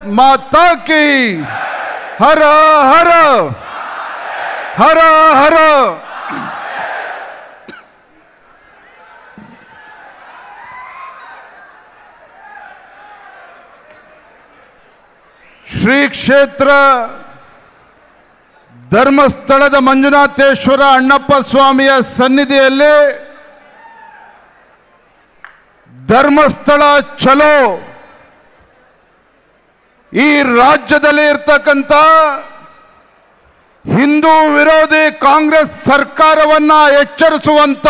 माता की हर हर हर हर। ಶ್ರೀ ಕ್ಷೇತ್ರ ಧರ್ಮಸ್ಥಳದ ಮಂಜುನಾಥೇಶ್ವರ ಅಣ್ಣಪ್ಪ ಸ್ವಾಮಿಯ ಸನ್ನಿಧಿಯಲ್ಲಿ ಧರ್ಮಸ್ಥಳ ಚಲೋ ಈ ರಾಜ್ಯದಲ್ಲಿ ಇರತಕ್ಕಂತ ಹಿಂದೂ ವಿರೋಧಿ ಕಾಂಗ್ರೆಸ್ ಸರ್ಕಾರವನ್ನ ಎಚ್ಚರಿಸುವಂತ,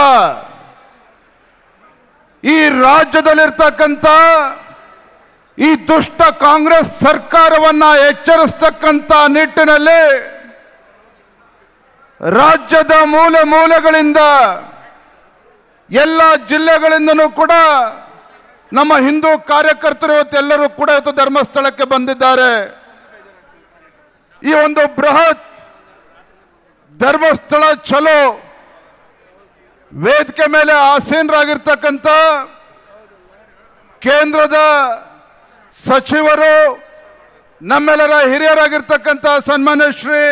ಈ ರಾಜ್ಯದಲ್ಲಿರ್ತಕ್ಕಂಥ ಈ ದುಷ್ಟ ಕಾಂಗ್ರೆಸ್ ಸರ್ಕಾರವನ್ನ ಎಚ್ಚರಿಸತಕ್ಕಂತ ನಿಟ್ಟಿನಲ್ಲಿ ರಾಜ್ಯದ ಮೂಲೆ ಮೂಲೆಗಳಿಂದ ಎಲ್ಲ ಜಿಲ್ಲೆಗಳಿಂದನೂ ಕೂಡ ನಮ್ಮ ಹಿಂದೂ ಕಾರ್ಯಕರ್ತರು ಇವತ್ತೆಲ್ಲರೂ ಕೂಡ ಇವತ್ತು ಧರ್ಮಸ್ಥಳಕ್ಕೆ ಬಂದಿದ್ದಾರೆ. ಈ ಒಂದು ಬೃಹತ್ ಧರ್ಮಸ್ಥಳ ಚಲೋ ವೇದಿಕೆ ಮೇಲೆ ಆಸೀನರಾಗಿರ್ತಕ್ಕಂಥ ಕೇಂದ್ರದ ಸಚಿವರು, ನಮ್ಮೆಲ್ಲರ ಹಿರಿಯರಾಗಿರ್ತಕ್ಕಂಥ ಸನ್ಮಾನ್ಯ ಶ್ರೀ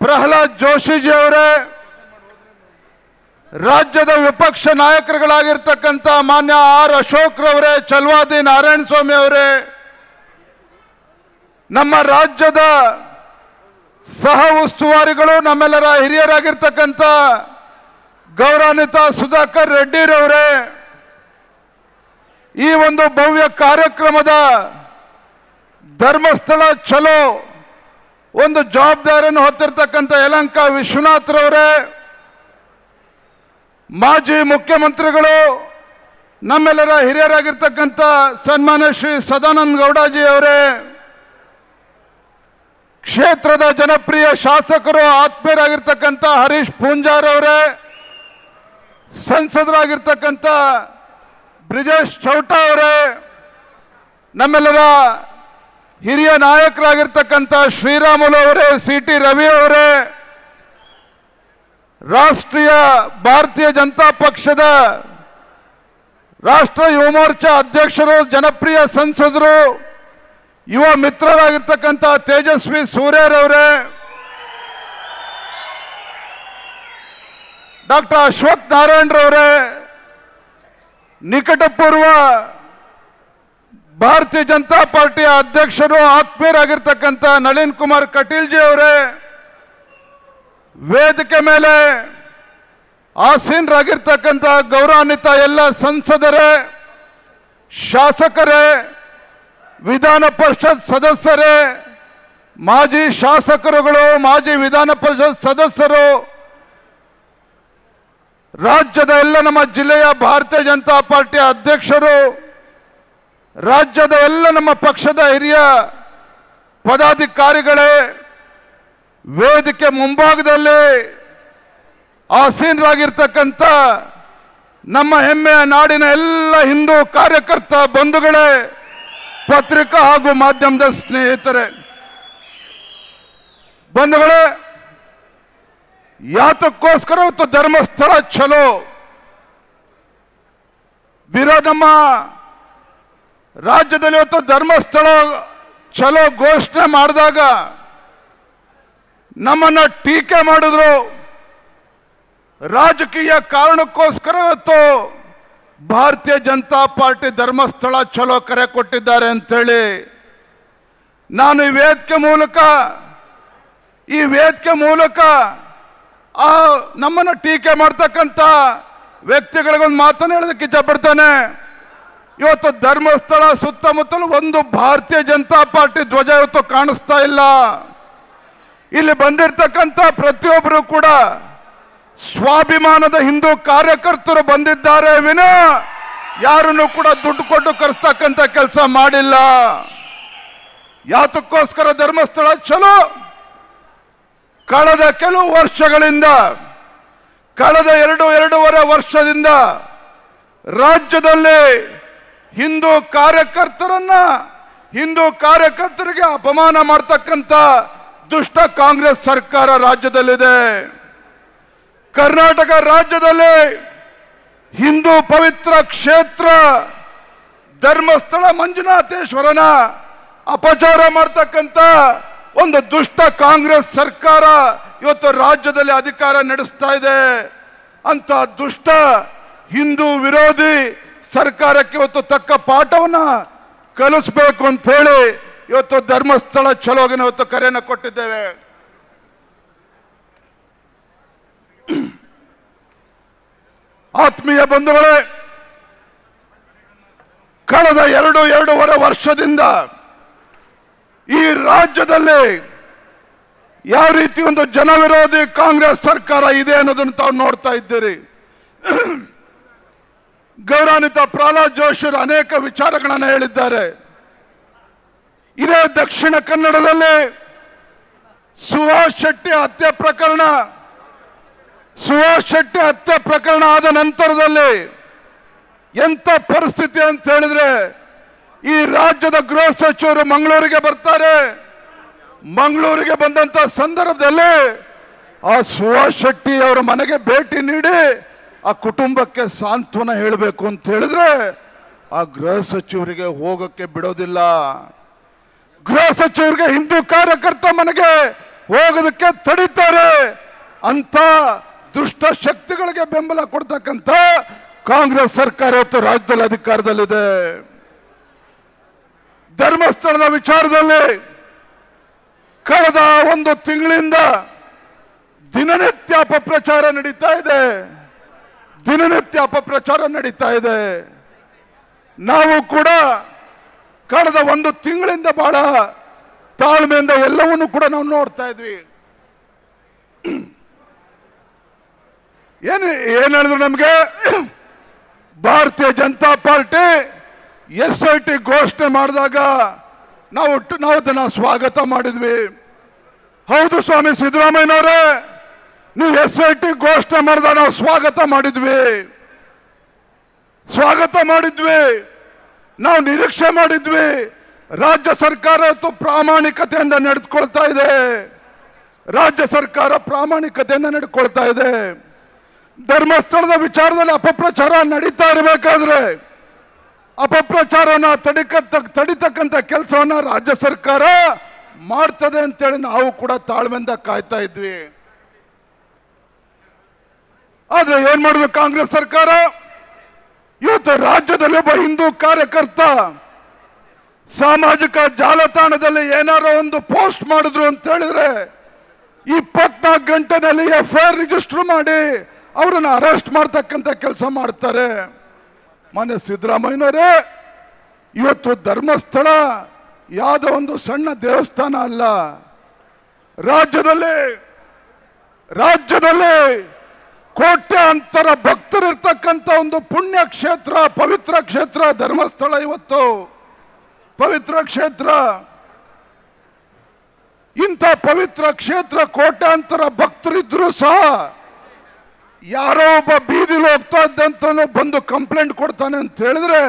ಪ್ರಹ್ಲಾದ್ ಜೋಶಿಜಿ ಅವರೇ, ರಾಜ್ಯದ ವಿಪಕ್ಷ ನಾಯಕರುಗಳಾಗಿರ್ತಕ್ಕಂಥ ಮಾನ್ಯ ಆರ್ ಅಶೋಕ್ ರವರೇ, ಚಲವಾದಿ ನಾರಾಯಣ ಸ್ವಾಮಿ ಅವರೇ, ನಮ್ಮ ರಾಜ್ಯದ ಸಹ ಉಸ್ತುವಾರಿಗಳು, ನಮ್ಮೆಲ್ಲರ ಹಿರಿಯರಾಗಿರ್ತಕ್ಕಂಥ ಗೌರವಾನ್ವಿತ ಸುಧಾಕರ್ ರೆಡ್ಡಿರವರೇ, ಈ ಒಂದು ಭವ್ಯ ಕಾರ್ಯಕ್ರಮದ ಧರ್ಮಸ್ಥಳ ಚಲೋ ಒಂದು ಜವಾಬ್ದಾರಿಯನ್ನು ಹೊತ್ತಿರ್ತಕ್ಕಂಥ ಯಲಹಂಕ ವಿಶ್ವನಾಥ್ರವರೇ, ಮಾಜಿ ಮುಖ್ಯಮಂತ್ರಿಗಳು, ನಮ್ಮೆಲ್ಲರ ಹಿರಿಯರಾಗಿರ್ತಕ್ಕಂಥ ಸನ್ಮಾನ್ಯ ಶ್ರೀ ಸದಾನಂದ ಗೌಡಜಿ ಅವರೇ, ಕ್ಷೇತ್ರದ ಜನಪ್ರಿಯ ಶಾಸಕರು ಆತ್ಮೀಯರಾಗಿರ್ತಕ್ಕಂಥ ಹರೀಶ್ ಪೂಂಜಾರ್ ಅವರೇ, ಸಂಸದರಾಗಿರ್ತಕ್ಕಂಥ ಬ್ರಿಜೇಶ್ ಚೌಟಾ ಅವರೇ, ನಮ್ಮೆಲ್ಲರ ಹಿರಿಯ ನಾಯಕರಾಗಿರ್ತಕ್ಕಂಥ ಶ್ರೀರಾಮುಲು ಅವರೇ, ಸಿ ಟಿ ರವಿ ಅವರೇ, ರಾಷ್ಟ್ರೀಯ ಭಾರತೀಯ ಜನತಾ ಪಕ್ಷದ ರಾಷ್ಟ್ರ ಯುವ ಮೋರ್ಚಾ ಅಧ್ಯಕ್ಷರು, ಜನಪ್ರಿಯ ಸಂಸದರು, ಯುವ ಮಿತ್ರರಾಗಿರ್ತಕ್ಕಂಥ ತೇಜಸ್ವಿ ಸೂರ್ಯರವರೇ, ಡಾಕ್ಟರ್ ಅಶ್ವಥ್ ನಾರಾಯಣರವರೇ, ನಿಕಟಪೂರ್ವ ಭಾರತೀಯ ಜನತಾ ಪಾರ್ಟಿಯ ಅಧ್ಯಕ್ಷರು ಆತ್ಮೀಯರಾಗಿರ್ತಕ್ಕಂಥ ನಳಿನ್ ಕುಮಾರ್ ಕಟೀಲ್ಜಿ ಅವರೇ, ವೇದಿಕೆ ಮೇಲೆ ಆಸೀನರಾಗಿರ್ತಕ್ಕಂಥ ಗೌರವಾನ್ವಿತ ಎಲ್ಲ ಸಂಸದರೇ, ಶಾಸಕರೇ, ವಿಧಾನ ಪರಿಷತ್ ಸದಸ್ಯರೇ, ಮಾಜಿ ಶಾಸಕರುಗಳು, ಮಾಜಿ ವಿಧಾನ ಪರಿಷತ್ ಸದಸ್ಯರು, ರಾಜ್ಯದ ಎಲ್ಲ ನಮ್ಮ ಜಿಲ್ಲೆಯ ಭಾರತೀಯ ಜನತಾ ಪಾರ್ಟಿಯ ಅಧ್ಯಕ್ಷರು, ರಾಜ್ಯದ ಎಲ್ಲ ನಮ್ಮ ಪಕ್ಷದ ಹಿರಿಯ ಪದಾಧಿಕಾರಿಗಳೇ, ವೇದಿಕೆ ಮುಂಭಾಗದಲ್ಲಿ ಆಸೀನರಾಗಿರ್ತಕ್ಕಂಥ ನಮ್ಮ ಹೆಮ್ಮೆಯ ನಾಡಿನ ಎಲ್ಲ ಹಿಂದೂ ಕಾರ್ಯಕರ್ತ ಬಂಧುಗಳೇ, ಪತ್ರಿಕಾ ಹಾಗೂ ಮಾಧ್ಯಮದ ಸ್ನೇಹಿತರೆ, ಬಂಧುಗಳೇ, ಯಾತಕ್ಕೋಸ್ಕರ ಇವತ್ತು ಧರ್ಮಸ್ಥಳ ಚಲೋ ನಮ್ಮ ರಾಜ್ಯದಲ್ಲಿ ಇವತ್ತು ಧರ್ಮಸ್ಥಳ ಚಲೋ ಘೋಷಣೆ ಮಾಡಿದಾಗ ನಮ್ಮನ್ನ ಟೀಕೆ ಮಾಡಿದ್ರು. ರಾಜಕೀಯ ಕಾರಣಕ್ಕೋಸ್ಕರ ಇವತ್ತು ಭಾರತೀಯ ಜನತಾ ಪಾರ್ಟಿ ಧರ್ಮಸ್ಥಳ ಚಲೋ ಕರೆ ಕೊಟ್ಟಿದ್ದಾರೆ ಅಂತೇಳಿ ನಾನು ಈ ವೇದಿಕೆ ಮೂಲಕ ನಮ್ಮನ್ನು ಟೀಕೆ ಮಾಡ್ತಕ್ಕಂಥ ವ್ಯಕ್ತಿಗಳಿಗೊಂದು ಮಾತನ್ನು ಹೇಳೋದಕ್ಕೆ ಇಷ್ಟಪಡ್ತಾನೆ. ಇವತ್ತು ಧರ್ಮಸ್ಥಳ ಸುತ್ತಮುತ್ತಲು ಒಂದು ಭಾರತೀಯ ಜನತಾ ಪಾರ್ಟಿ ಧ್ವಜ ಇವತ್ತು ಕಾಣಿಸ್ತಾ ಇಲ್ಲ. ಇಲ್ಲಿ ಬಂದಿರತಕ್ಕಂಥ ಪ್ರತಿಯೊಬ್ಬರು ಕೂಡ ಸ್ವಾಭಿಮಾನದ ಹಿಂದೂ ಕಾರ್ಯಕರ್ತರು ಬಂದಿದ್ದಾರೆ ವಿನಃ ಯಾರನ್ನು ಕೂಡ ದುಡ್ಡು ಕೊಟ್ಟು ಕರೆಸ್ತಕ್ಕಂಥ ಕೆಲಸ ಮಾಡಿಲ್ಲ. ಯಾತಕ್ಕೋಸ್ಕರ ಧರ್ಮಸ್ಥಳ ಚಲೋ? ಕಳೆದ ಕೆಲವು ವರ್ಷಗಳಿಂದ, ಕಳೆದ ಎರಡೂವರೆ ವರ್ಷದಿಂದ ರಾಜ್ಯದಲ್ಲಿ ಹಿಂದೂ ಕಾರ್ಯಕರ್ತರಿಗೆ ಅಪಮಾನ ಮಾಡ್ತಕ್ಕಂಥ ದುಷ್ಟ ಕಾಂಗ್ರೆಸ್ ಸರ್ಕಾರ ರಾಜ್ಯದಲ್ಲಿದೆ. ಕರ್ನಾಟಕ ರಾಜ್ಯದಲ್ಲಿ ಹಿಂದೂ ಪವಿತ್ರ ಕ್ಷೇತ್ರ ಧರ್ಮಸ್ಥಳ ಮಂಜುನಾಥೇಶ್ವರನ ಅಪಚಾರ ಮಾಡ್ತಕ್ಕಂಥ ಒಂದು ದುಷ್ಟ ಕಾಂಗ್ರೆಸ್ ಸರ್ಕಾರ ಇವತ್ತು ರಾಜ್ಯದಲ್ಲಿ ಅಧಿಕಾರ ನಡೆಸ್ತಾ ಇದೆ. ಅಂತ ದುಷ್ಟ ಹಿಂದೂ ವಿರೋಧಿ ಸರ್ಕಾರಕ್ಕೆ ಇವತ್ತು ತಕ್ಕ ಪಾಠವನ್ನ ಕಲಿಸಬೇಕು ಅಂತ ಹೇಳಿ ಇವತ್ತು ಧರ್ಮಸ್ಥಳ ಚಲೋಗಿನ ಇವತ್ತು ಕರೆಯನ್ನು ಕೊಟ್ಟಿದ್ದೇವೆ. ಆತ್ಮೀಯ ಬಂಧುಗಳೇ, ಕಳೆದ ಎರಡೂವರೆ ವರ್ಷದಿಂದ ಈ ರಾಜ್ಯದಲ್ಲಿ ಯಾವ ರೀತಿ ಒಂದು ಜನವಿರೋಧಿ ಕಾಂಗ್ರೆಸ್ ಸರ್ಕಾರ ಇದೆ ಅನ್ನೋದನ್ನು ತಾವು ನೋಡ್ತಾ ಇದ್ದೀರಿ. ಗೌರವಾನ್ವಿತ ಪ್ರಹ್ಲಾದ್ ಜೋಶಿಯವರು ಅನೇಕ ವಿಚಾರಗಳನ್ನು ಹೇಳಿದ್ದಾರೆ. ಇದೇ ದಕ್ಷಿಣ ಕನ್ನಡದಲ್ಲಿ ಸುಹಾಸ್ ಶೆಟ್ಟಿ ಹತ್ಯೆ ಪ್ರಕರಣ ಆದ ನಂತರದಲ್ಲಿ ಎಂತ ಪರಿಸ್ಥಿತಿ ಅಂತ ಹೇಳಿದ್ರೆ, ಈ ರಾಜ್ಯದ ಗೃಹ ಸಚಿವರು ಮಂಗಳೂರಿಗೆ ಬರ್ತಾರೆ. ಮಂಗಳೂರಿಗೆ ಬಂದಂತ ಸಂದರ್ಭದಲ್ಲಿ ಆ ಸುಹಾಸ್ ಶೆಟ್ಟಿ ಅವರ ಮನೆಗೆ ಭೇಟಿ ನೀಡಿ ಆ ಕುಟುಂಬಕ್ಕೆ ಸಾಂತ್ವನ ಹೇಳಬೇಕು ಅಂತ ಹೇಳಿದ್ರೆ ಆ ಗೃಹ ಸಚಿವರಿಗೆ ಹೋಗಕ್ಕೆ ಬಿಡೋದಿಲ್ಲ. ಗೃಹ ಸಚಿವರಿಗೆ ಹಿಂದೂ ಕಾರ್ಯಕರ್ತ ಮನೆಗೆ ಹೋಗೋದಕ್ಕೆ ತಡೀತಾರೆ. ಅಂತ ದುಷ್ಟ ಶಕ್ತಿಗಳಿಗೆ ಬೆಂಬಲ ಕೊಡ್ತಕ್ಕಂಥ ಕಾಂಗ್ರೆಸ್ ಸರ್ಕಾರ ಇವತ್ತು ರಾಜ್ಯದಲ್ಲಿ ಅಧಿಕಾರದಲ್ಲಿದೆ. ಧರ್ಮಸ್ಥಳದ ವಿಚಾರದಲ್ಲಿ ಕಳೆದ ಒಂದು ತಿಂಗಳಿಂದ ದಿನನಿತ್ಯ ಅಪಪ್ರಚಾರ ನಡೀತಾ ಇದೆ. ನಾವು ಕೂಡ ಕಳೆದ ಒಂದು ತಿಂಗಳಿಂದ ಬಹಳ ತಾಳ್ಮೆಯಿಂದ ಎಲ್ಲವನ್ನೂ ಕೂಡ ನಾವು ನೋಡ್ತಾ ಇದ್ವಿ. ಏನು ಹೇಳಿದ್ರು ನಮಗೆ ಭಾರತೀಯ ಜನತಾ ಪಾರ್ಟಿ SIT ಘೋಷಣೆ ಮಾಡಿದಾಗ ನಾವು ಅದನ್ನ ಸ್ವಾಗತ ಮಾಡಿದ್ವಿ. ಹೌದು ಸ್ವಾಮಿ ಸಿದ್ದರಾಮಯ್ಯನವರೇ, ನೀವು SIT ಘೋಷಣೆ ಮಾಡಿದಾಗ ನಾವು ಸ್ವಾಗತ ಮಾಡಿದ್ವಿ. ನಾವು ನಿರೀಕ್ಷೆ ಮಾಡಿದ್ವಿ. ರಾಜ್ಯ ಸರ್ಕಾರ ಪ್ರಾಮಾಣಿಕತೆಯಿಂದ ನಡೆದುಕೊಳ್ತಾ ಇದೆ. ಧರ್ಮಸ್ಥಳದ ವಿಚಾರದಲ್ಲಿ ಅಪಪ್ರಚಾರ ನಡೀತಾ ಇರಬೇಕಾದ್ರೆ ಅಪಪ್ರಚಾರನ ತಡಿತಕ್ಕಂಥ ಕೆಲಸವನ್ನ ರಾಜ್ಯ ಸರ್ಕಾರ ಮಾಡ್ತದೆ ಅಂತೇಳಿ ನಾವು ಕೂಡ ತಾಳ್ಮೆಯಿಂದ ಕಾಯ್ತಾ ಇದ್ವಿ. ಆದ್ರೆ ಏನ್ ಮಾಡಿದ್ರು ಕಾಂಗ್ರೆಸ್ ಸರ್ಕಾರ? ಇವತ್ತು ರಾಜ್ಯದಲ್ಲಿ ಒಬ್ಬ ಹಿಂದೂ ಕಾರ್ಯಕರ್ತ ಸಾಮಾಜಿಕ ಜಾಲತಾಣದಲ್ಲಿ ಏನಾರೋ ಒಂದು ಪೋಸ್ಟ್ ಮಾಡಿದ್ರು ಅಂತ ಹೇಳಿದ್ರೆ 24 ಗಂಟೆನಲ್ಲಿ FIR ರಿಜಿಸ್ಟರ್ ಮಾಡಿ ಅವರನ್ನು ಅರೆಸ್ಟ್ ಮಾಡ್ತಕ್ಕಂಥ ಕೆಲಸ ಮಾಡ್ತಾರೆ. ಮಾನ್ಯ ಸಿದ್ದರಾಮಯ್ಯನವರೇ, ಇವತ್ತು ಧರ್ಮಸ್ಥಳ ಯಾವುದೋ ಒಂದು ಸಣ್ಣ ದೇವಸ್ಥಾನ ಅಲ್ಲ. ರಾಜ್ಯದಲ್ಲಿ ಕೋಟ್ಯಾಂತರ ಭಕ್ತರಿರ್ತಕ್ಕಂಥ ಒಂದು ಪುಣ್ಯ ಕ್ಷೇತ್ರ, ಪವಿತ್ರ ಕ್ಷೇತ್ರ ಧರ್ಮಸ್ಥಳ. ಇವತ್ತು ಪವಿತ್ರ ಕ್ಷೇತ್ರ, ಇಂಥ ಪವಿತ್ರ ಕ್ಷೇತ್ರ ಕೋಟ್ಯಾಂತರ ಭಕ್ತರಿದ್ರು ಸಹ ಯಾರೋ ಒಬ್ಬ ಬೀದಿಲಿ ಹೋಗ್ತಾ ಇದ್ದಂತ ಬಂದು ಕಂಪ್ಲೇಂಟ್ ಕೊಡ್ತಾನೆ ಅಂತ ಹೇಳಿದ್ರೆ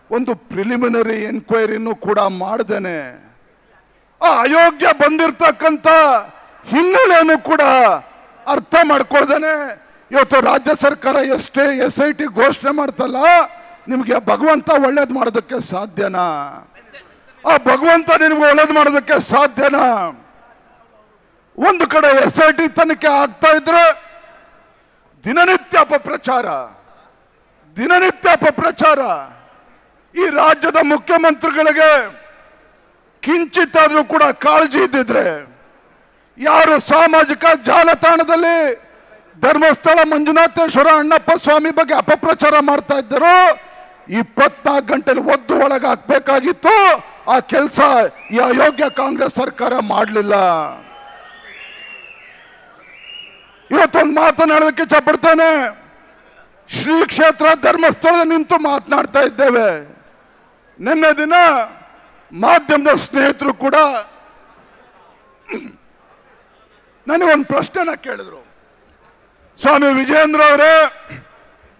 ಒಂದು ಪ್ರಿಲಿಮಿನರಿ ಎನ್ಕ್ವೈರಿನೂ ಕೂಡ ಮಾಡ್ದೇನೆ ಆ ಅಯೋಗ್ಯ ಬಂದಿರತಕ್ಕಂತ ಹಿನ್ನೆಲೆಯನ್ನು ಕೂಡ ಅರ್ಥ ಮಾಡ್ಕೊಳ್ದೇನೆ ಇವತ್ತು ರಾಜ್ಯ ಸರ್ಕಾರ ಎಷ್ಟೇ SIT ಘೋಷಣೆ ಮಾಡ್ತಲ್ಲ, ನಿಮಗೆ ಭಗವಂತ ಒಳ್ಳೇದು ಮಾಡೋದಕ್ಕೆ ಸಾಧ್ಯನಾ? ಆ ಭಗವಂತ ನಿಮ್ಗೆ ಒಳ್ಳೇದು ಮಾಡೋದಕ್ಕೆ ಸಾಧ್ಯನಾ? ಒಂದು ಕಡೆ SIT ತನಿಖೆ ಆಗ್ತಾ ಇದ್ರೆ ದಿನನಿತ್ಯ ಅಪಪ್ರಚಾರ. ಈ ರಾಜ್ಯದ ಮುಖ್ಯಮಂತ್ರಿಗಳಿಗೆ ಕಿಂಚಿತ್ತಾದ್ರೂ ಕೂಡ ಕಾಳಜಿ ಇದ್ದಿದ್ರೆ ಯಾರು ಸಾಮಾಜಿಕ ಜಾಲತಾಣದಲ್ಲಿ ಧರ್ಮಸ್ಥಳ ಮಂಜುನಾಥೇಶ್ವರ ಅಣ್ಣಪ್ಪ ಸ್ವಾಮಿ ಬಗ್ಗೆ ಅಪಪ್ರಚಾರ ಮಾಡ್ತಾ ಇದ್ದರು 24 ಗಂಟೆಲಿ ಒದ್ದು ಒಳಗೆ ಹಾಕ್ಬೇಕಾಗಿತ್ತು. ಆ ಕೆಲಸ ಈ ಅಯೋಗ್ಯ ಕಾಂಗ್ರೆಸ್ ಸರ್ಕಾರ ಮಾಡಲಿಲ್ಲ. ಇವತ್ತೊಂದು ಮಾತನಾಡೋದಕ್ಕೆ ಇಷ್ಟಪಡ್ತೇನೆ. ಶ್ರೀ ಕ್ಷೇತ್ರ ಧರ್ಮಸ್ಥಳದ ನಿಂತು ಮಾತನಾಡ್ತಾ ಇದ್ದೇವೆ. ನಿನ್ನೆ ದಿನ ಮಾಧ್ಯಮದ ಸ್ನೇಹಿತರು ಕೂಡ ನನಗೊಂದು ಪ್ರಶ್ನೆನ ಕೇಳಿದ್ರು. ಸ್ವಾಮಿ ವಿಜಯೇಂದ್ರ ಅವರೇ,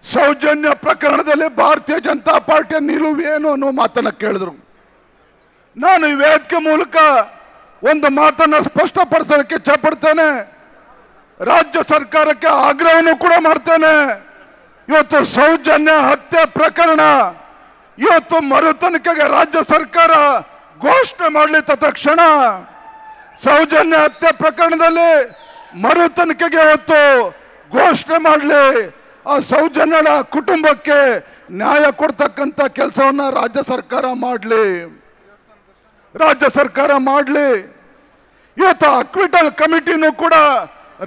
ಸೌಜನ್ಯ ಪ್ರಕರಣದಲ್ಲಿ ಭಾರತೀಯ ಜನತಾ ಪಾರ್ಟಿಯ ನಿಲುವೇನು ಅನ್ನೋ ಮಾತನ್ನ ಕೇಳಿದ್ರು. ನಾನು ಈ ವೇದಿಕೆ ಮೂಲಕ ಒಂದು ಮಾತನ್ನ ಸ್ಪಷ್ಟಪಡಿಸೋದಕ್ಕೆ ಇಷ್ಟಪಡ್ತೇನೆ. ರಾಜ್ಯ ಸರ್ಕಾರಕ್ಕೆ ಆಗ್ರಹವನ್ನು ಕೂಡ ಮಾಡ್ತೇನೆ. ಇವತ್ತು ಸೌಜನ್ಯ ಹತ್ಯೆ ಪ್ರಕರಣ ಇವತ್ತು ಮರು ತನಿಖೆಗೆ ರಾಜ್ಯ ಸರ್ಕಾರ ಘೋಷಣೆ ಮಾಡಲಿ ತತ್ಕ್ಷಣ. ಸೌಜನ್ಯ ಹತ್ಯೆ ಪ್ರಕರಣದಲ್ಲಿ ಮರು ತನಿಖೆಗೆ ಹೊತ್ತು ಘೋಷಣೆ ಮಾಡಲಿ. ಆ ಸೌಜನ್ಯಳ ಕುಟುಂಬಕ್ಕೆ ನ್ಯಾಯ ಕೊಡ್ತಕ್ಕಂಥ ಕೆಲಸವನ್ನ ರಾಜ್ಯ ಸರ್ಕಾರ ಮಾಡಲಿ. ಇವತ್ತು ಅಕ್ವಿಟಲ್ ಕಮಿಟಿನೂ ಕೂಡ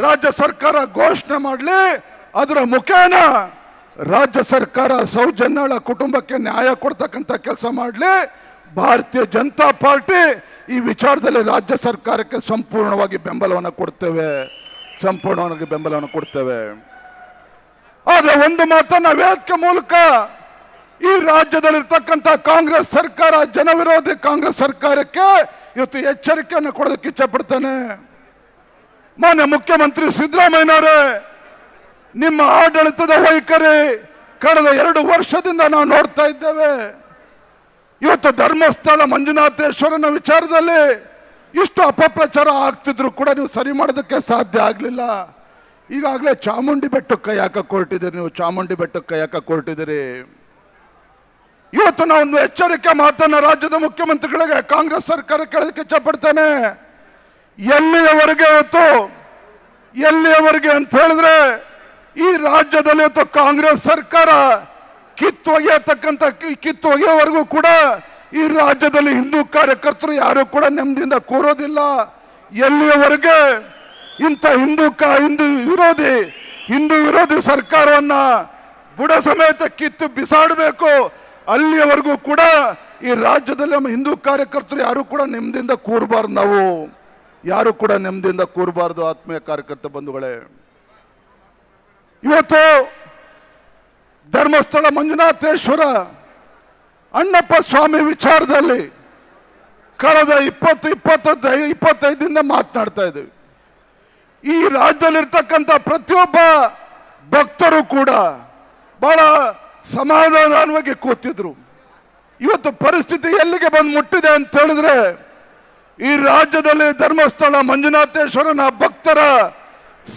ರಾಜ್ಯ ಸರ್ಕಾರ ಘೋಷಣೆ ಮಾಡಲಿ. ಅದರ ಮುಖೇನ ರಾಜ್ಯ ಸರ್ಕಾರ ಸೌಜನ್ಯಳ ಕುಟುಂಬಕ್ಕೆ ನ್ಯಾಯ ಕೊಡ್ತಕ್ಕಂಥ ಕೆಲಸ ಮಾಡಲಿ. ಭಾರತೀಯ ಜನತಾ ಪಾರ್ಟಿ ಈ ವಿಚಾರದಲ್ಲಿ ರಾಜ್ಯ ಸರ್ಕಾರಕ್ಕೆ ಸಂಪೂರ್ಣವಾಗಿ ಬೆಂಬಲವನ್ನು ಕೊಡ್ತೇವೆ. ಆದ್ರೆ ಒಂದು ಮಾತನ್ನ ವೇದಿಕೆ ಮೂಲಕ ಈ ರಾಜ್ಯದಲ್ಲಿರ್ತಕ್ಕಂಥ ಕಾಂಗ್ರೆಸ್ ಸರ್ಕಾರ, ಜನವಿರೋಧಿ ಕಾಂಗ್ರೆಸ್ ಸರ್ಕಾರಕ್ಕೆ ಇವತ್ತು ಎಚ್ಚರಿಕೆಯನ್ನು ಕೊಡೋದಕ್ಕೆ ಇಚ್ಛಪಡ್ತಾನೆ. ಮಾನ್ಯ ಮುಖ್ಯಮಂತ್ರಿ ಸಿದ್ದರಾಮಯ್ಯನವರೇ, ನಿಮ್ಮ ಆಡಳಿತದ ವೈಖರಿ ಕಳೆದ 2 ವರ್ಷದಿಂದ ನಾವು ನೋಡ್ತಾ ಇದ್ದೇವೆ. ಇವತ್ತು ಧರ್ಮಸ್ಥಳ ಮಂಜುನಾಥೇಶ್ವರನ ವಿಚಾರದಲ್ಲಿ ಇಷ್ಟು ಅಪಪ್ರಚಾರ ಆಗ್ತಿದ್ರು ಕೂಡ ನೀವು ಸರಿ ಮಾಡೋದಕ್ಕೆ ಸಾಧ್ಯ ಆಗಲಿಲ್ಲ. ಈಗಾಗಲೇ ಚಾಮುಂಡಿ ಬೆಟ್ಟಕ್ಕೆ ಕೈ ಹಾಕಕ್ಕೆ ಹೊರಟಿದ್ದೀರಿ. ಇವತ್ತು ನಾವೊಂದು ಎಚ್ಚರಿಕೆ ಮಾತನ್ನ ರಾಜ್ಯದ ಮುಖ್ಯಮಂತ್ರಿಗಳಿಗೆ, ಕಾಂಗ್ರೆಸ್ ಸರ್ಕಾರ ಕೇಳೋದಕ್ಕೆ ಇಚ್ಛಪಡ್ತೇನೆ. ಎಲ್ಲಿಯವರೆಗೆ ಅಂತ ಹೇಳಿದ್ರೆ ಈ ರಾಜ್ಯದಲ್ಲಿ ಇವತ್ತು ಕಾಂಗ್ರೆಸ್ ಸರ್ಕಾರ ಕಿತ್ತೊಗೆಯವರೆಗೂ ಕೂಡ ಈ ರಾಜ್ಯದಲ್ಲಿ ಹಿಂದೂ ಕಾರ್ಯಕರ್ತರು ಯಾರು ಕೂಡ ನೆಮ್ಮದಿಯಿಂದ ಕೂರೋದಿಲ್ಲ. ಎಲ್ಲಿಯವರೆಗೆ ಇಂಥ ಹಿಂದೂ ವಿರೋಧಿ ಸರ್ಕಾರವನ್ನ ಬುಡ ಸಮೇತ ಕಿತ್ತು ಬಿಸಾಡಬೇಕು, ಅಲ್ಲಿಯವರೆಗೂ ಕೂಡ ಈ ರಾಜ್ಯದಲ್ಲಿ ನಮ್ಮ ಹಿಂದೂ ಕಾರ್ಯಕರ್ತರು ಯಾರು ಕೂಡ ನೆಮ್ಮದಿಯಿಂದ ಕೂರಬಾರ್ದು. ಆತ್ಮೀಯ ಕಾರ್ಯಕರ್ತ ಬಂಧುಗಳೇ, ಇವತ್ತು ಧರ್ಮಸ್ಥಳ ಮಂಜುನಾಥೇಶ್ವರ ಅಣ್ಣಪ್ಪ ಸ್ವಾಮಿ ವಿಚಾರದಲ್ಲಿ ಕಳೆದ 25 ಮಾತನಾಡ್ತಾ ಇದ್ದೀವಿ. ಈ ರಾಜ್ಯದಲ್ಲಿರ್ತಕ್ಕಂಥ ಪ್ರತಿಯೊಬ್ಬ ಭಕ್ತರು ಕೂಡ ಬಹಳ ಸಮಾಧಾನವಾಗಿ ಕೂತಿದ್ರು. ಇವತ್ತು ಪರಿಸ್ಥಿತಿ ಎಲ್ಲಿಗೆ ಬಂದು ಮುಟ್ಟಿದೆ ಅಂತ ಹೇಳಿದ್ರೆ, ಈ ರಾಜ್ಯದಲ್ಲಿ ಧರ್ಮಸ್ಥಳ ಮಂಜುನಾಥೇಶ್ವರನ ಭಕ್ತರ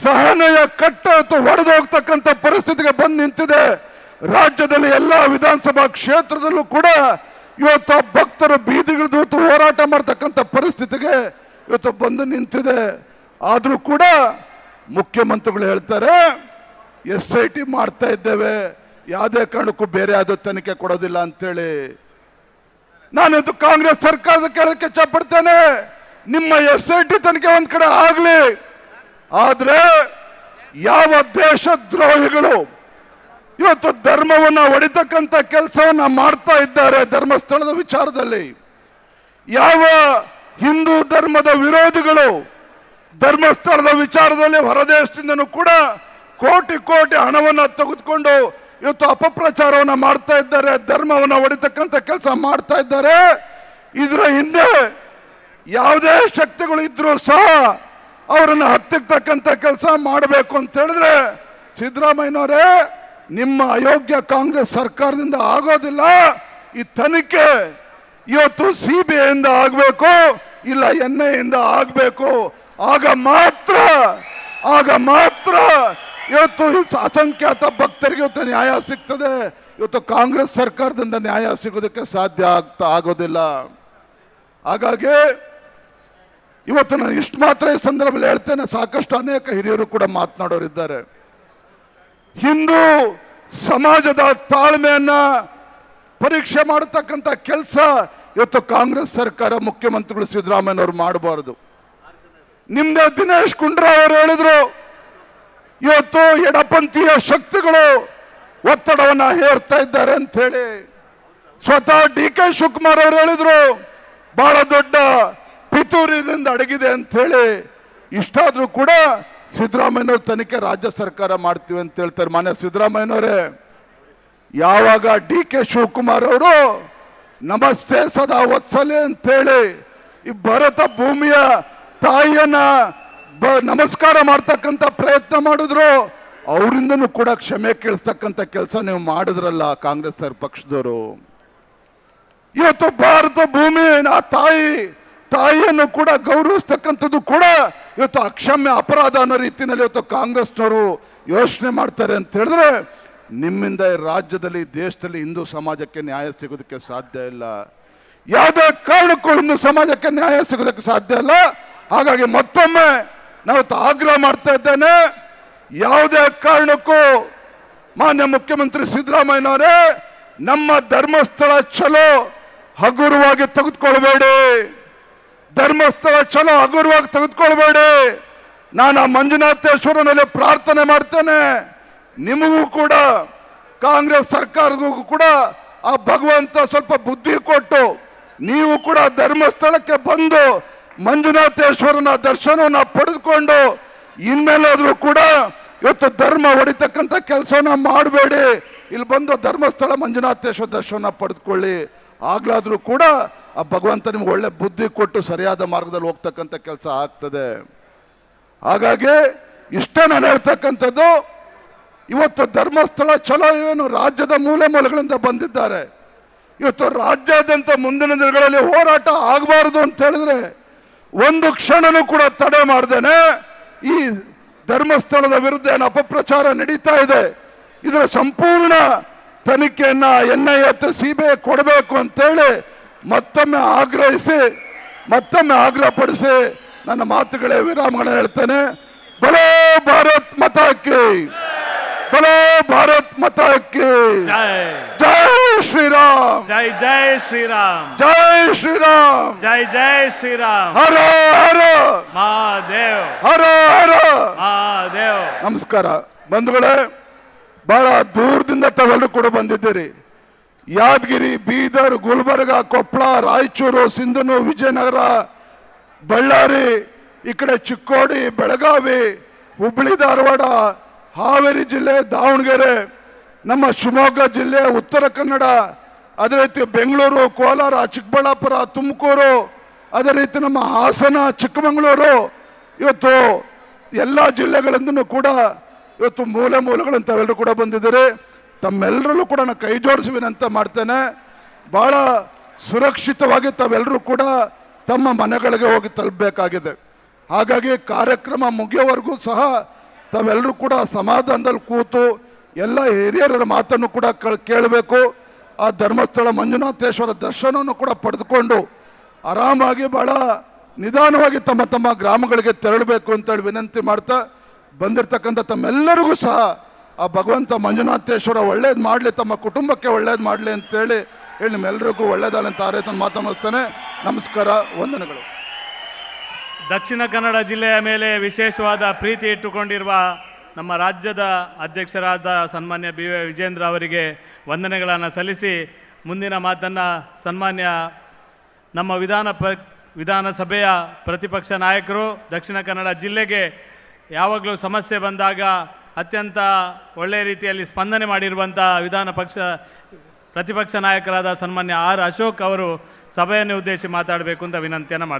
ಸಹನೆಯ ಕಟ್ಟತ್ತು ಒಡೆದು ಹೋಗ್ತಕ್ಕಂಥ ಪರಿಸ್ಥಿತಿಗೆ ಬಂದು ನಿಂತಿದೆ. ರಾಜ್ಯದಲ್ಲಿ ಎಲ್ಲ ವಿಧಾನಸಭಾ ಕ್ಷೇತ್ರದಲ್ಲೂ ಕೂಡ ಇವತ್ತು ಭಕ್ತರು ಬೀದಿಗಿಳಿದು ಹೋರಾಟ ಮಾಡ್ತಕ್ಕಂಥ ಪರಿಸ್ಥಿತಿಗೆ ಇವತ್ತು ಬಂದು ನಿಂತಿದೆ. ಆದ್ರೂ ಕೂಡ ಮುಖ್ಯಮಂತ್ರಿಗಳು ಹೇಳ್ತಾರೆ SIT ಮಾಡ್ತಾ ಇದ್ದೇವೆ, ಯಾವುದೇ ಕಾರಣಕ್ಕೂ ಬೇರೆ ಯಾವುದೋ ತನಿಖೆ ಕೊಡೋದಿಲ್ಲ ಅಂತೇಳಿ. ನಾನಿದು ಕಾಂಗ್ರೆಸ್ ಸರ್ಕಾರದ ಕೇಳಕ್ಕೆ ಇಚ್ಛಪಡ್ತೇನೆ, ನಿಮ್ಮ SIT ತನಿಖೆ ಒಂದ್ ಕಡೆ ಆಗ್ಲಿ, ಆದ್ರೆ ಯಾವ ದೇಶದ್ರೋಹಿಗಳು ಇವತ್ತು ಧರ್ಮವನ್ನ ಒಡಿತಕ್ಕಂಥ ಕೆಲಸವನ್ನ ಮಾಡ್ತಾ ಇದ್ದಾರೆ, ಧರ್ಮಸ್ಥಳದ ವಿಚಾರದಲ್ಲಿ ಯಾವ ಹಿಂದೂ ಧರ್ಮದ ವಿರೋಧಿಗಳು ಧರ್ಮಸ್ಥಳದ ವಿಚಾರದಲ್ಲಿ ಹೊರದೇಶದಿಂದನೂ ಕೂಡ ಕೋಟಿ ಹಣವನ್ನ ತೆಗೆದುಕೊಂಡು ಇವತ್ತು ಅಪಪ್ರಚಾರವನ್ನ ಮಾಡ್ತಾ ಇದ್ದಾರೆ, ಧರ್ಮವನ್ನ ಒಡಿತಕ್ಕಂಥ ಕೆಲಸ ಮಾಡ್ತಾ ಇದ್ದಾರೆ. ಇದರ ಹಿಂದೆ ಯಾವುದೇ ಶಕ್ತಿಗಳು ಇದ್ರೂ ಸಹ ಅವರನ್ನ ಹತ್ತಿಕ್ಕತಕ್ಕಂಥ ಕೆಲಸ ಮಾಡಬೇಕು ಅಂತ ಹೇಳಿದ್ರೆ, ಸಿದ್ದರಾಮಯ್ಯನವರೇ, ನಿಮ್ಮ ಅಯೋಗ್ಯ ಕಾಂಗ್ರೆಸ್ ಸರ್ಕಾರದಿಂದ ಆಗೋದಿಲ್ಲ. ಈ ತನಿಖೆ ಇವತ್ತು CBI ಇಂದ ಆಗಬೇಕು, ಇಲ್ಲ NIA ಇಂದ ಆಗಬೇಕು. ಆಗ ಮಾತ್ರ ಇವತ್ತು ಅಸಂಖ್ಯಾತ ಭಕ್ತರಿಗೆ ಇವತ್ತು ನ್ಯಾಯ ಸಿಗ್ತದೆ. ಇವತ್ತು ಕಾಂಗ್ರೆಸ್ ಸರ್ಕಾರದಿಂದ ನ್ಯಾಯ ಸಿಗೋದಕ್ಕೆ ಸಾಧ್ಯ ಆಗೋದಿಲ್ಲ. ಹಾಗಾಗಿ ಇವತ್ತು ನಾನು ಇಷ್ಟು ಮಾತ್ರ ಈ ಸಂದರ್ಭದಲ್ಲಿ ಹೇಳ್ತೇನೆ, ಸಾಕಷ್ಟು ಅನೇಕ ಹಿರಿಯರು ಕೂಡ ಮಾತನಾಡೋರಿದ್ದಾರೆ. ಹಿಂದೂ ಸಮಾಜದ ತಾಳ್ಮೆಯನ್ನ ಪರೀಕ್ಷೆ ಮಾಡತಕ್ಕಂಥ ಕೆಲಸ ಇವತ್ತು ಕಾಂಗ್ರೆಸ್ ಸರ್ಕಾರ, ಮುಖ್ಯಮಂತ್ರಿಗಳು ಸಿದ್ದರಾಮಯ್ಯನವರು ಮಾಡಬಾರದು. ನಿಮ್ದೇ ದಿನೇಶ್ ಗುಂಡೂರಾವ್ ಅವರು ಹೇಳಿದ್ರು, ಇವತ್ತು ಎಡಪಂಥೀಯ ಶಕ್ತಿಗಳು ಒತ್ತಡವನ್ನ ಹೇರ್ತಾ ಇದ್ದಾರೆ ಅಂತ ಹೇಳಿ. ಸ್ವತಃ DK ಶಿವಕುಮಾರ್ ಅವರು ಹೇಳಿದ್ರು, ಬಹಳ ದೊಡ್ಡ ಪಿತೂರಿಯಿಂದ ಅಡಗಿದೆ ಅಂತ ಹೇಳಿ. ಇಷ್ಟಾದ್ರೂ ಕೂಡ ಸಿದ್ದರಾಮಯ್ಯನವ್ರ ತನಿಖೆ ರಾಜ್ಯ ಸರ್ಕಾರ ಮಾಡ್ತೀವಿ ಅಂತ ಹೇಳ್ತಾರೆ. ಮಾನ್ಯ ಸಿದ್ದರಾಮಯ್ಯನವರೇ, ಯಾವಾಗ DK ಶಿವಕುಮಾರ್ ಅವರು ನಮಸ್ತೆ ಸದಾ ವತ್ಸಲೆ ಅಂತ ಹೇಳಿ ಈ ಭಾರತ ಭೂಮಿಯ ತಾಯಿಯನ್ನ ನಮಸ್ಕಾರ ಮಾಡ್ತಕ್ಕಂಥ ಪ್ರಯತ್ನ ಮಾಡಿದ್ರು, ಅವರಿಂದನೂ ಕೂಡ ಕ್ಷಮೆ ಕೇಳಿಸ್ತಕ್ಕಂಥ ಕೆಲಸ ನೀವು ಮಾಡಿದ್ರಲ್ಲ ಕಾಂಗ್ರೆಸ್ ಪಕ್ಷದವರು. ಇವತ್ತು ಭಾರತ ಭೂಮಿ ಆ ತಾಯಿಯನ್ನು ಕೂಡ ಗೌರವಿಸ್ತಕ್ಕಂಥದ್ದು ಕೂಡ ಇವತ್ತು ಅಕ್ಷಮ್ಯ ಅಪರಾಧ ಅನ್ನೋ ರೀತಿಯಲ್ಲಿ ಇವತ್ತು ಕಾಂಗ್ರೆಸ್ನವರು ಯೋಚನೆ ಮಾಡ್ತಾರೆ ಅಂತ ಹೇಳಿದ್ರೆ, ನಿಮ್ಮಿಂದ ರಾಜ್ಯದಲ್ಲಿ, ದೇಶದಲ್ಲಿ ಹಿಂದೂ ಸಮಾಜಕ್ಕೆ ನ್ಯಾಯ ಸಿಗೋದಕ್ಕೆ ಸಾಧ್ಯ ಇಲ್ಲ. ಯಾವುದೇ ಕಾರಣಕ್ಕೂ ಹಿಂದೂ ಸಮಾಜಕ್ಕೆ ನ್ಯಾಯ ಸಿಗೋದಕ್ಕೆ ಸಾಧ್ಯ ಇಲ್ಲ. ಹಾಗಾಗಿ ಮತ್ತೊಮ್ಮೆ ನಾವು ಆಗ್ರಹ ಮಾಡ್ತಾ ಇದ್ದೇನೆ, ಯಾವುದೇ ಕಾರಣಕ್ಕೂ ಮಾನ್ಯ ಮುಖ್ಯಮಂತ್ರಿ ಸಿದ್ದರಾಮಯ್ಯನವರೇ ನಮ್ಮ ಧರ್ಮಸ್ಥಳ ಚಲೋ ಹಗುರವಾಗಿ ತೆಗೆದುಕೊಳ್ಬೇಡಿ, ಧರ್ಮಸ್ಥಳ ಚಲೋ ಹಗುರವಾಗಿ ತೆಗೆದುಕೊಳ್ಬೇಡಿ. ನಾನು ಆ ಮಂಜುನಾಥೇಶ್ವರನಲ್ಲಿ ಪ್ರಾರ್ಥನೆ ಮಾಡ್ತೇನೆ, ನಿಮಗೂ ಕೂಡ ಕಾಂಗ್ರೆಸ್ ಸರ್ಕಾರಕ್ಕೂ ಕೂಡ ಆ ಭಗವಂತ ಸ್ವಲ್ಪ ಬುದ್ಧಿ ಕೊಟ್ಟು ನೀವು ಕೂಡ ಧರ್ಮಸ್ಥಳಕ್ಕೆ ಬಂದು ಮಂಜುನಾಥೇಶ್ವರನ ದರ್ಶನವನ್ನು ಪಡೆದುಕೊಂಡು ಇನ್ಮೇಲಾದ್ರೂ ಕೂಡ ಇವತ್ತು ಧರ್ಮ ಹೊಡಿತಕ್ಕಂಥ ಕೆಲಸವನ್ನ ಮಾಡಬೇಡಿ, ಇಲ್ಲಿ ಬಂದು ಧರ್ಮಸ್ಥಳ ಮಂಜುನಾಥೇಶ್ವರ ದರ್ಶನ ಪಡೆದುಕೊಳ್ಳಿ. ಆಗ್ಲಾದ್ರೂ ಕೂಡ ಆ ಭಗವಂತ ನಿಮ್ಗೆ ಒಳ್ಳೆ ಬುದ್ಧಿ ಕೊಟ್ಟು ಸರಿಯಾದ ಮಾರ್ಗದಲ್ಲಿ ಹೋಗ್ತಕ್ಕಂಥ ಕೆಲಸ ಆಗ್ತದೆ. ಹಾಗಾಗಿ ಇಷ್ಟೇ ನಾನು ಹೇಳ್ತಕ್ಕಂಥದ್ದು. ಇವತ್ತು ಧರ್ಮಸ್ಥಳ ಚಲೋ ಏನು ರಾಜ್ಯದ ಮೂಲೆ ಮೂಲೆಗಳಿಂದ ಬಂದಿದ್ದಾರೆ. ಇವತ್ತು ರಾಜ್ಯಾದ್ಯಂತ ಮುಂದಿನ ದಿನಗಳಲ್ಲಿ ಹೋರಾಟ ಆಗಬಾರದು ಅಂತ ಹೇಳಿದ್ರೆ ಒಂದು ಕ್ಷಣನೂ ಕೂಡ ತಡೆ ಮಾಡ್ದೇನೆ ಈ ಧರ್ಮಸ್ಥಳದ ವಿರುದ್ಧ ಏನು ಅಪಪ್ರಚಾರ ನಡೀತಾ ಇದೆ ಇದರ ಸಂಪೂರ್ಣ ತನಿಖೆಯನ್ನ NIA CBI ಕೊಡಬೇಕು ಅಂತೇಳಿ ಮತ್ತೊಮ್ಮೆ ಆಗ್ರಹಪಡಿಸಿ ನನ್ನ ಮಾತುಗಳೇ ವಿರಾಮಗಳನ್ನು ಹೇಳ್ತೇನೆ. ಬಲೋ ಭಾರತ್ ಮಾತಾ ಕಿ, ಬಲೋ ಭಾರತ್ ಮಾತಾ ಕಿ, ಜೈ ಶ್ರೀರಾಮ್, ಜೈ ಜೈ ಶ್ರೀರಾಮ್, ಜೈ ಶ್ರೀರಾಮ್, ಜೈ ಜೈ ಶ್ರೀರಾಮ್, ಹರ ಹರ ಮಹಾದೇವ್, ಹರ ಹರ ಮಹಾದೇವ್. ನಮಸ್ಕಾರ ಬಂಧುಗಳೇ, ಬಹಳ ದೂರದಿಂದ ತಾವೆಲ್ಲರೂ ಕೂಡ ಬಂದಿದ್ದೀರಿ. ಯಾದಗಿರಿ, ಬೀದರ್, ಗುಲ್ಬರ್ಗ, ಕೊಪ್ಪಳ, ರಾಯಚೂರು, ಸಿಂಧನೂರು, ವಿಜಯನಗರ, ಬಳ್ಳಾರಿ, ಈ ಕಡೆ ಚಿಕ್ಕೋಡಿ, ಬೆಳಗಾವಿ, ಹುಬ್ಬಳ್ಳಿ, ಧಾರವಾಡ, ಹಾವೇರಿ ಜಿಲ್ಲೆ, ದಾವಣಗೆರೆ, ನಮ್ಮ ಶಿವಮೊಗ್ಗ ಜಿಲ್ಲೆ, ಉತ್ತರ ಕನ್ನಡ, ಅದೇ ರೀತಿ ಬೆಂಗಳೂರು, ಕೋಲಾರ, ಚಿಕ್ಕಬಳ್ಳಾಪುರ, ತುಮಕೂರು, ಅದೇ ರೀತಿ ನಮ್ಮ ಹಾಸನ, ಚಿಕ್ಕಮಗಳೂರು, ಇವತ್ತು ಎಲ್ಲ ಜಿಲ್ಲೆಗಳಿಂದನೂ ಕೂಡ ಇವತ್ತು ಮೂಲೆಗಳನ್ನು ತಾವೆಲ್ಲರೂ ಕೂಡ ಬಂದಿದ್ದೀರಿ. ತಮ್ಮೆಲ್ಲರಲ್ಲೂ ಕೂಡ ನಾನು ಕೈ ಜೋಡಿಸಿ ವಿನಂತಿ ಮಾಡ್ತೇನೆ, ಭಾಳ ಸುರಕ್ಷಿತವಾಗಿ ತಾವೆಲ್ಲರೂ ಕೂಡ ತಮ್ಮ ಮನೆಗಳಿಗೆ ಹೋಗಿ ತಲುಪಬೇಕಾಗಿದೆ. ಹಾಗಾಗಿ ಕಾರ್ಯಕ್ರಮ ಮುಗಿಯೋವರೆಗೂ ಸಹ ತಾವೆಲ್ಲರೂ ಕೂಡ ಸಮಾಧಾನದಲ್ಲಿ ಕೂತು ಎಲ್ಲ ಹಿರಿಯರ ಮಾತನ್ನು ಕೂಡ ಕೇಳಬೇಕು. ಆ ಧರ್ಮಸ್ಥಳ ಮಂಜುನಾಥೇಶ್ವರ ದರ್ಶನವನ್ನು ಕೂಡ ಪಡೆದುಕೊಂಡು ಆರಾಮಾಗಿ ಭಾಳ ನಿಧಾನವಾಗಿ ತಮ್ಮ ತಮ್ಮ ಗ್ರಾಮಗಳಿಗೆ ತೆರಳಬೇಕು ಅಂತೇಳಿ ವಿನಂತಿ ಮಾಡ್ತಾ, ಬಂದಿರತಕ್ಕಂಥ ತಮ್ಮೆಲ್ಲರಿಗೂ ಸಹ ಆ ಭಗವಂತ ಮಂಜುನಾಥೇಶ್ವರ ಒಳ್ಳೇದು ಮಾಡಲಿ, ತಮ್ಮ ಕುಟುಂಬಕ್ಕೆ ಒಳ್ಳೇದು ಮಾಡಲಿ ಅಂತೇಳಿ ಹೇಳಿ ನಿಮ್ಮೆಲ್ಲರಿಗೂ ಒಳ್ಳೇದಾಗಲಿ ಅಂತ ಮಾತನಾಡ್ತೇನೆ. ನಮಸ್ಕಾರ, ವಂದನೆಗಳು. ದಕ್ಷಿಣ ಕನ್ನಡ ಜಿಲ್ಲೆಯ ಮೇಲೆ ವಿಶೇಷವಾದ ಪ್ರೀತಿ ಇಟ್ಟುಕೊಂಡಿರುವ ನಮ್ಮ ರಾಜ್ಯದ ಅಧ್ಯಕ್ಷರಾದ ಸನ್ಮಾನ್ಯ BY ವಿಜೇಂದ್ರ ಅವರಿಗೆ ವಂದನೆಗಳನ್ನು ಸಲ್ಲಿಸಿ, ಮುಂದಿನ ಮಾತನ್ನು ಸನ್ಮಾನ್ಯ ನಮ್ಮ ವಿಧಾನಸಭೆಯ ಪ್ರತಿಪಕ್ಷ ನಾಯಕರು, ದಕ್ಷಿಣ ಕನ್ನಡ ಜಿಲ್ಲೆಗೆ ಯಾವಾಗಲೂ ಸಮಸ್ಯೆ ಬಂದಾಗ ಅತ್ಯಂತ ಒಳ್ಳೆಯ ರೀತಿಯಲ್ಲಿ ಸ್ಪಂದನೆ ಮಾಡಿರುವಂಥ ಪ್ರತಿಪಕ್ಷ ನಾಯಕರಾದ ಸನ್ಮಾನ್ಯ R ಅಶೋಕ್ ಅವರು ಸಭೆಯನ್ನು ಉದ್ದೇಶಿಸಿ ಮಾತಾಡಬೇಕು ಅಂತ ವಿನಂತಿಯನ್ನು ಮಾಡ್ತಾರೆ.